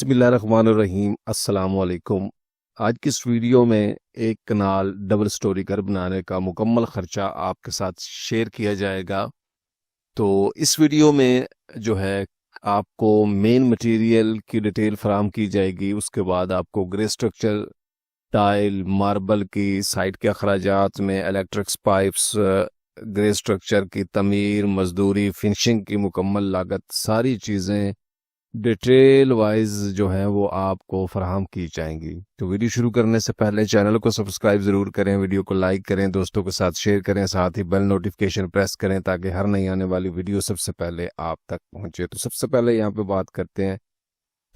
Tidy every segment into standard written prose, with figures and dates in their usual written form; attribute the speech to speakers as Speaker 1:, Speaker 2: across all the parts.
Speaker 1: बिस्मिल्लाहिर्रहमानिर्रहीम अस्सलाम वालेकुम। आज की इस वीडियो में एक कनाल डबल स्टोरी घर बनाने का मुकम्मल ख़र्चा आपके साथ शेयर किया जाएगा। तो इस वीडियो में जो है आपको मेन मटेरियल की डिटेल फराम की जाएगी। उसके बाद आपको ग्रे स्ट्रक्चर, टाइल, मार्बल की साइट के अखराजात में इलेक्ट्रिक्स पाइप्स, ग्रे स्ट्रक्चर की तमीर, मजदूरी, फिनिशिंग की मुकम्मल लागत, सारी चीज़ें डिटेल वाइज जो है वो आपको फराहम की जाएंगी। तो वीडियो शुरू करने से पहले चैनल को सब्सक्राइब ज़रूर करें, वीडियो को लाइक करें, दोस्तों के साथ शेयर करें, साथ ही बेल नोटिफिकेशन प्रेस करें ताकि हर नई आने वाली वीडियो सबसे पहले आप तक पहुंचे। तो सबसे पहले यहाँ पे बात करते हैं।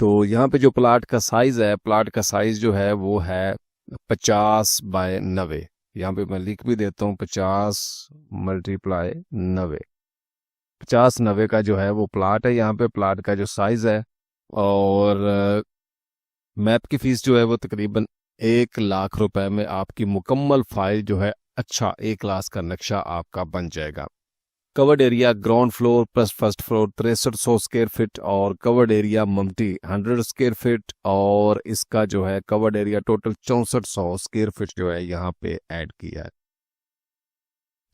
Speaker 1: तो यहाँ पे जो प्लाट का साइज़ है, प्लाट का साइज़ जो है वो है 50x90। यहाँ पे मैं लिख भी देता हूँ 50x90। 50-90 का जो है वो प्लाट है। यहाँ पे प्लाट का जो साइज है और मैप की फीस जो है वो तकरीबन 1 लाख रुपए में आपकी मुकम्मल फाइल जो है अच्छा 1 लाख का नक्शा आपका बन जाएगा। Covered area ground floor plus first floor 6300 square feet और कवर्ड एरिया ममटी 100 स्क्वायर फीट, और इसका जो है covered area total 6400 square feet जो है यहाँ पे ऐड किया है।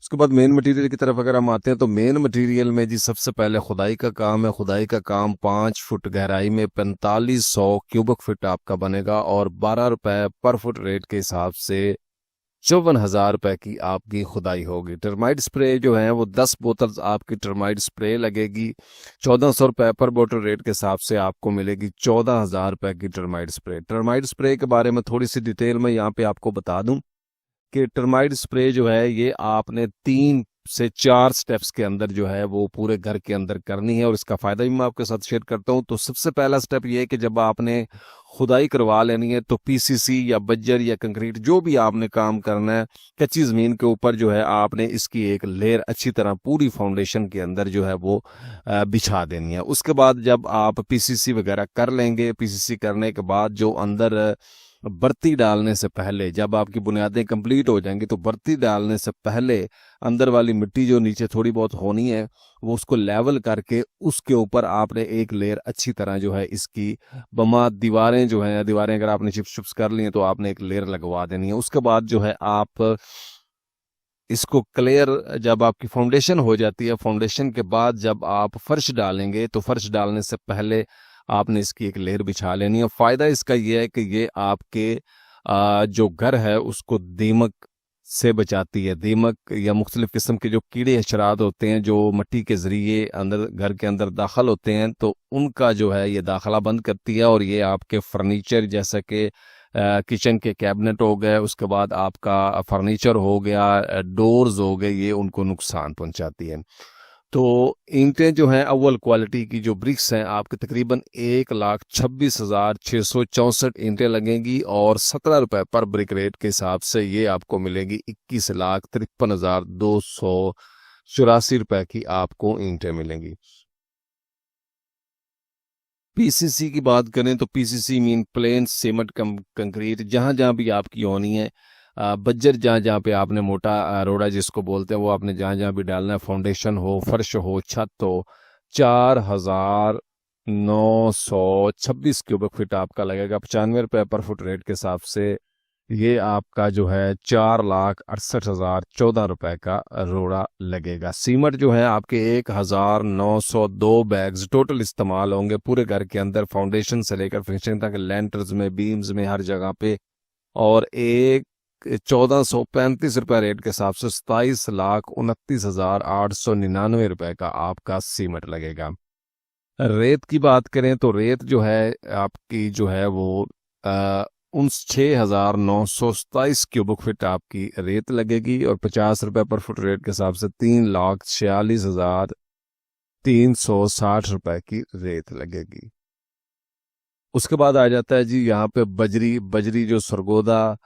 Speaker 1: उसके बाद मेन मटेरियल की तरफ अगर हम आते हैं तो मेन मटेरियल में जी सबसे पहले खुदाई का काम है। खुदाई का काम 5 फुट गहराई में 4500 क्यूबिक फीट आपका बनेगा और 12 रुपए पर फुट रेट के हिसाब से 54,000 रुपए की आपकी खुदाई होगी। टर्माइट स्प्रे जो है वो 10 बोतल आपकी टर्माइट स्प्रे लगेगी। 1400 रुपए पर बोतल रेट के हिसाब से आपको मिलेगी 14,000 रुपए की टर्माइट स्प्रे। टर्माइट स्प्रे के बारे में थोड़ी सी डिटेल में यहाँ पे आपको बता दूं कि टर्माइट स्प्रे जो है ये आपने 3 से 4 स्टेप्स के अंदर जो है वो पूरे घर के अंदर करनी है और इसका फ़ायदा भी मैं आपके साथ शेयर करता हूँ। तो सबसे पहला स्टेप ये है कि जब आपने खुदाई करवा लेनी है तो पीसीसी या बज्जर या कंक्रीट जो भी आपने काम करना है, कच्ची ज़मीन के ऊपर जो है आपने इसकी एक लेयर अच्छी तरह पूरी फाउंडेशन के अंदर जो है वो बिछा देनी है। उसके बाद जब आप पीसीसी वगैरह कर लेंगे, पीसीसी करने के बाद जो अंदर बर्ती डालने से पहले, जब आपकी बुनियादें कंप्लीट हो जाएंगी तो बर्ती डालने से पहले अंदर वाली मिट्टी जो नीचे थोड़ी बहुत होनी है वो उसको लेवल करके उसके ऊपर आपने एक लेयर अच्छी तरह जो है इसकी बमा दीवारें जो हैं, दीवारें अगर आपने चिप्स चिप्स कर ली हैं तो आपने एक लेयर लगवा देनी है। उसके बाद जो है आप इसको क्लियर, जब आपकी फाउंडेशन हो जाती है, फाउंडेशन के बाद जब आप फर्श डालेंगे तो फर्श डालने से पहले आपने इसकी एक लेयर बिछा लेनी है। फ़ायदा इसका ये है कि ये आपके जो घर है उसको दीमक से बचाती है। दीमक या मुख्तलिफ किस्म के जो कीड़े हशरात होते हैं जो मिट्टी के ज़रिए अंदर घर के अंदर दाखिल होते हैं तो उनका जो है ये दाखला बंद करती है और ये आपके फर्नीचर जैसा कि किचन के कैबिनेट हो गए, उसके बाद आपका फर्नीचर हो गया, डोर्स हो गए, ये उनको नुकसान पहुंचाती है। तो ईंटें जो हैं अव्वल क्वालिटी की जो ब्रिक्स हैं आपके तकरीबन 1,26,664 ईंटें लगेंगी और 17 रुपए पर ब्रिक रेट के हिसाब से ये आपको मिलेगी 21,53,284 रुपए की आपको ईंटें मिलेंगी। पीसीसी की बात करें तो PCC mean plane cement concrete जहां जहां भी आपकी होनी है। बज्जर जहाँ जहाँ पे आपने मोटा रोड़ा जिसको बोलते हैं वो आपने जहाँ जहाँ भी डालना है, फाउंडेशन हो, फर्श हो, छत हो, 4,926 क्यूबिक फीट आपका लगेगा 95 रुपए पर फुट रेट के हिसाब से। ये आपका जो है 4,68,014 रुपए का रोड़ा लगेगा। सीमेंट जो है आपके 1,902 बैग्स टोटल इस्तेमाल होंगे पूरे घर के अंदर, फाउंडेशन से लेकर फिनिशिंग तक, लेंटर्स में, बीम्स में, हर जगह पे। और 1,435 रुपए रेट के हिसाब से 27,29,899 रुपए का आपका सीमेंट लगेगा। रेत की बात करें तो रेत जो है आपकी जो है वो 6,927 क्यूबिक फीट आपकी रेत लगेगी और 50 रुपए पर फुट रेट के हिसाब से 3,46,360 रुपए की रेत लगेगी। उसके बाद आ जाता है जी यहाँ पे बजरी। बजरी जो सरगोदा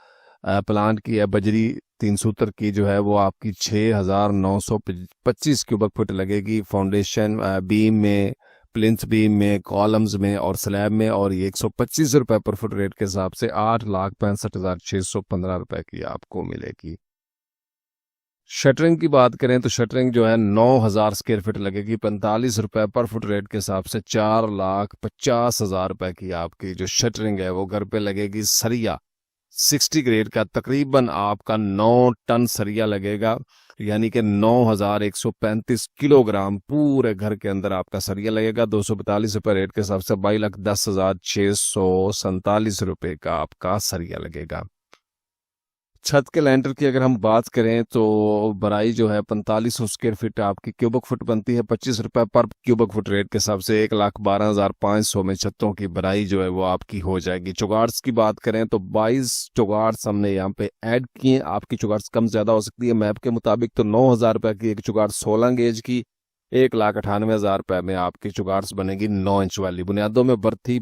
Speaker 1: प्लांट की है, बजरी 3 सूत्र की जो है वो आपकी 6,925 क्यूबिक फुट लगेगी फाउंडेशन, बीम में, प्लिंथ बीम में, कॉलम्स में और स्लैब में, और ये 125 रुपए पर फुट रेट के हिसाब से 8,65,615 रुपए की आपको मिलेगी। शटरिंग की बात करें तो शटरिंग जो है 9,000 स्क्वायर फीट लगेगी, 45 रुपए पर फुट रेट के हिसाब से 4,50,000 रुपए की आपकी जो शटरिंग है वो घर पे लगेगी। सरिया 60 ग्रेड का तकरीबन आपका 9 टन सरिया लगेगा, यानी कि 9,135 किलोग्राम पूरे घर के अंदर आपका सरिया लगेगा। 242 रुपये रेट के हिसाब से 22,10,647 रुपये का आपका सरिया लगेगा। छत के लैंटर की अगर हम बात करें तो बराई जो है 4500 स्क्वायर फीट आपकी क्यूबिक फुट बनती है, 25 रुपए पर क्यूबिक फुट रेट के हिसाब से 1,12,500 में छतों की बराई जो है वो आपकी हो जाएगी। चुगार्स की बात करें तो 22 चुगार्स हमने यहाँ पे ऐड किए। आपकी चुगार्स कम ज्यादा हो सकती है मैप के मुताबिक, तो 9,000 रुपए की एक चुगार 16 गेज की 1,98,000 रुपए में आपकी चुगार्स बनेगी 9 इंच वाली। बुनियादों में बर्थी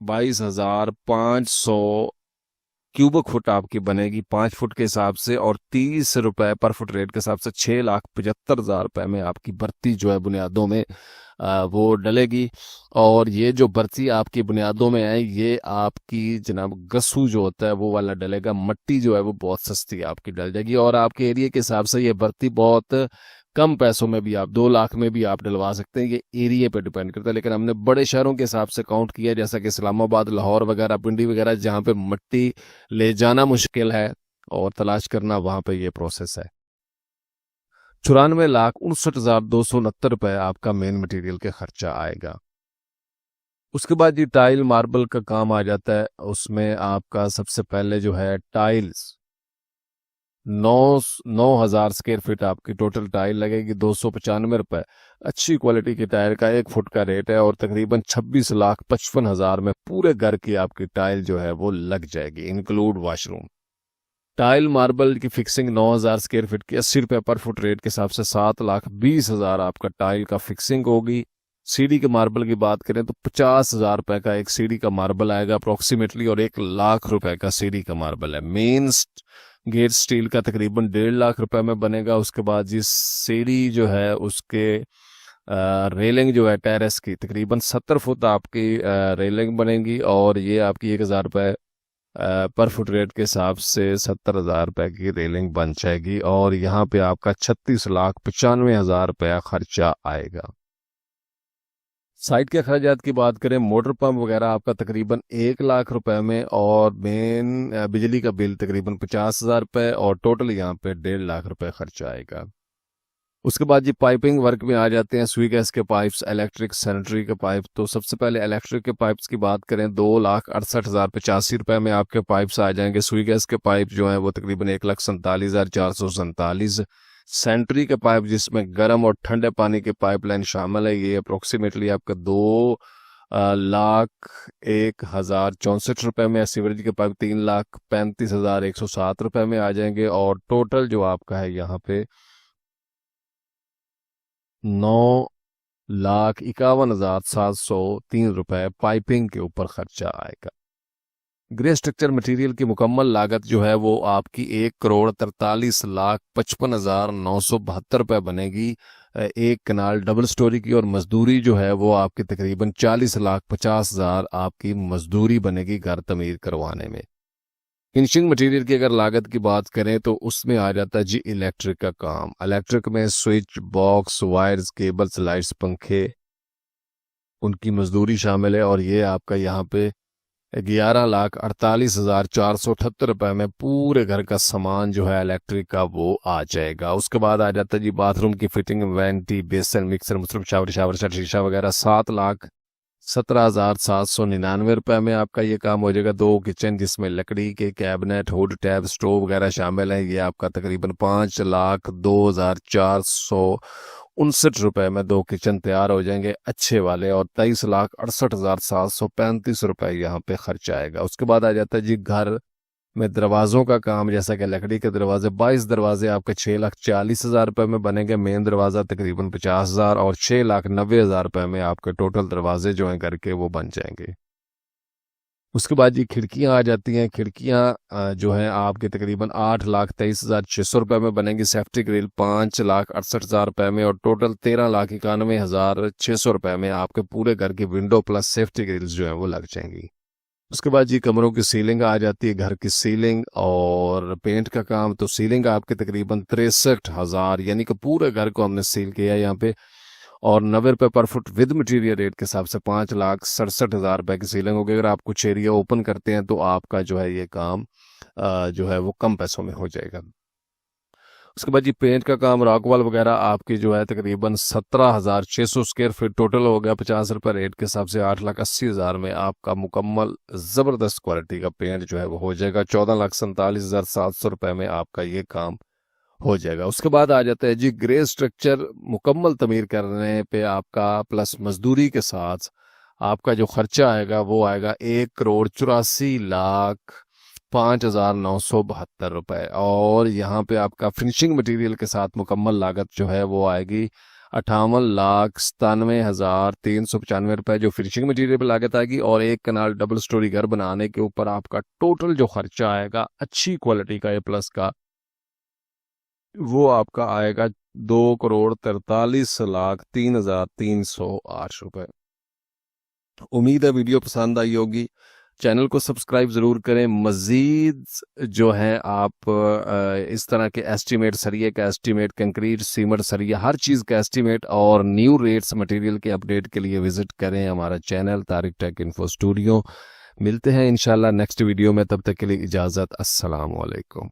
Speaker 1: 22,500 क्यूबिक फुट आपकी बनेगी 5 फुट के हिसाब से, और 30 रुपए पर फुट रेट के हिसाब से 6,75,000 रुपए में आपकी बर्ती जो है बुनियादों में वो डलेगी। और ये जो बर्ती आपकी बुनियादों में है ये आपकी जनाब गस्सू जो होता है वो वाला डलेगा। मट्टी जो है वो बहुत सस्ती आपकी डल जाएगी, और आपके एरिया के हिसाब से ये बर्ती बहुत कम पैसों में भी आप 2 लाख में भी आप डलवा सकते हैं। ये एरिया पे डिपेंड करता है, लेकिन हमने बड़े शहरों के हिसाब से काउंट किया, जैसा कि इस्लामाबाद, लाहौर वगैरह, पिंडी वगैरह, जहाँ पे मट्टी ले जाना मुश्किल है और तलाश करना, वहां पे ये प्रोसेस है। 94,59,269 रुपए आपका मेन मटेरियल के खर्चा आएगा। उसके बाद ये टाइल मार्बल का काम आ जाता है। उसमें आपका सबसे पहले जो है टाइल्स 9,000 स्क्वायर फीट आपकी टोटल टाइल लगेगी 295 रुपए। अच्छी क्वालिटी की टाइल का 1 फुट का रेट है, और तकरीबन 26,55,000 में पूरे घर की आपकी टाइल जो है वो लग जाएगी, इंक्लूड वॉशरूम। टाइल मार्बल की फिक्सिंग 9,000 स्क्वायर फीट की 80 रुपए पर फुट रेट के हिसाब से 7,20,000 आपका टाइल का फिक्सिंग होगी। सीढ़ी के मार्बल की बात करें तो 50,000 रुपए का एक सीढ़ी का मार्बल आएगा अप्रोक्सीमेटली, और 1 लाख रुपए का सीढ़ी का मार्बल है। मेन गेट स्टील का तकरीबन 1.5 लाख रुपए में बनेगा। उसके बाद जी सीढ़ी जो है उसके रेलिंग जो है टेरेस की तकरीबन 70 फुट आपकी रेलिंग बनेगी, और ये आपकी 1,000 रुपए पर फुट रेट के हिसाब से 70,000 रुपए की रेलिंग बन जाएगी, और यहाँ पे आपका 36,95,000 रुपया खर्चा आएगा। साइट के अखराजात की बात करें, मोटर पंप वगैरह आपका तकरीबन 1 लाख रुपए में, और मेन बिजली का बिल तकरीबन 50,000 रुपए, और टोटल यहाँ पे 1.5 लाख रुपए खर्चा आएगा। उसके बाद ये पाइपिंग वर्क में आ जाते हैं। सुई गैस के पाइप्स, इलेक्ट्रिक, सैनिटरी के पाइप। तो सबसे पहले इलेक्ट्रिक के पाइप्स की बात करें, 2,68,085 रुपए में आपके पाइप्स आ जाएंगे। सुई गैस के पाइप जो है वो तकरीबन 1,47,447। सैनिटरी के पाइप जिसमें गर्म और ठंडे पानी के पाइपलाइन शामिल है, ये अप्रोक्सीमेटली आपका 2,01,064 में। सीवरेज के पाइप 3,35,107 में आ जाएंगे, और टोटल जो आपका है यहाँ पे 9,51,703 पाइपिंग के ऊपर खर्चा आएगा। ग्रे स्ट्रक्चर मटेरियल की मुकम्मल लागत जो है वो आपकी 1,43,55,972 बनेगी। एक कनाल डबल स्टोरी की, और मजदूरी जो है वो आपकी तकरीबन 40,50,000 आपकी मजदूरी बनेगी घर तमीर करवाने में। फिनिशिंग मटेरियल की अगर लागत की बात करें तो उसमें आ जाता है जी इलेक्ट्रिक का काम। इलेक्ट्रिक में switch box, wires, cables, lights, पंखे, उनकी मजदूरी शामिल है, और ये आपका यहाँ पे 11,48,478 में पूरे घर का सामान जो है इलेक्ट्रिक का वो आ जाएगा। उसके बाद आ जाता है जी बाथरूम की फिटिंग, वेंटी, बेसन, मिक्सर, मुसरफ, शावर सेट, शीशा वगैरह। 7,17,799 में आपका ये काम हो जाएगा। 2 किचन जिसमें लकड़ी के कैबिनेट, हुड, टैब, स्टोव वगैरह शामिल है, ये आपका तकरीबन 5,02,459 में 2 किचन तैयार हो जाएंगे अच्छे वाले, और 23,68,735 यहाँ पे खर्च आएगा। उसके बाद आ जाता है जी घर में दरवाजों का काम, जैसा कि लकड़ी के दरवाजे 22 दरवाजे आपके 6,40,000 में बनेंगे। मेन दरवाजा तकरीबन 50,000, और 6,90,000 में आपके टोटल दरवाजे जो हैं घर के वो बन जाएंगे। उसके बाद ये खिड़कियां आ जाती हैं। खिड़कियां जो हैं आपके तकरीबन 8,23,600 में बनेंगी। सेफ्टी ग्रिल 5,68,000 में, और टोटल 13,91,600 में आपके पूरे घर की विंडो प्लस सेफ्टी ग्रिल्स जो है वो लग जाएंगी। उसके बाद जी कमरों की सीलिंग आ जाती है, घर की सीलिंग और पेंट का काम। तो सीलिंग आपके तकरीबन 63,000, यानी कि पूरे घर को हमने सील किया है यहाँ पे, और 90 रुपये पर फुट विद मटेरियल रेट के हिसाब से 5,67,000 रुपये की सीलिंग होगी। अगर आप कुछ एरिया ओपन करते हैं तो आपका जो है ये काम जो है वो कम पैसों में हो जाएगा। उसके बाद जी पेंट का काम, रॉकवॉल वगैरह आपकी जो है तकरीबन 17,600 स्क्वायर फीट टोटल हो गया। 50 रुपये रेट के हिसाब से 8,80,000 में आपका मुकम्मल ज़बरदस्त क्वालिटी का पेंट जो है वो हो जाएगा। 14,47,700 रुपये में आपका ये काम हो जाएगा। उसके बाद आ जाता है जी ग्रे स्ट्रक्चर मुकम्मल तमीर करने पे आपका प्लस मजदूरी के साथ आपका जो खर्चा आएगा वो आएगा 1,84,05,972 रुपये। और यहाँ पे आपका फिनिशिंग मटेरियल के साथ मुकम्मल लागत जो है वो आएगी 58,97,395 रुपये, जो फिनिशिंग मटेरियल पर लागत आएगी। और एक कनाल डबल स्टोरी घर बनाने के ऊपर आपका टोटल जो खर्चा आएगा अच्छी क्वालिटी का A+ का, वो आपका आएगा 2,43,03,308 रुपये। उम्मीद है वीडियो पसंद आई होगी। चैनल को सब्सक्राइब ज़रूर करें। मज़ीद जो है आप इस तरह के एस्टीमेट, सरिये का एस्टीमेट, कंक्रीट, सीमेंट, सरिया, हर चीज़ का एस्टीमेट और न्यू रेट्स मटेरियल के अपडेट के लिए विज़िट करें हमारा channel Tariq take info studio. मिलते हैं इंशाल्लाह नेक्स्ट वीडियो में, तब तक के लिए इजाज़त। अस्सलाम वालेकुम।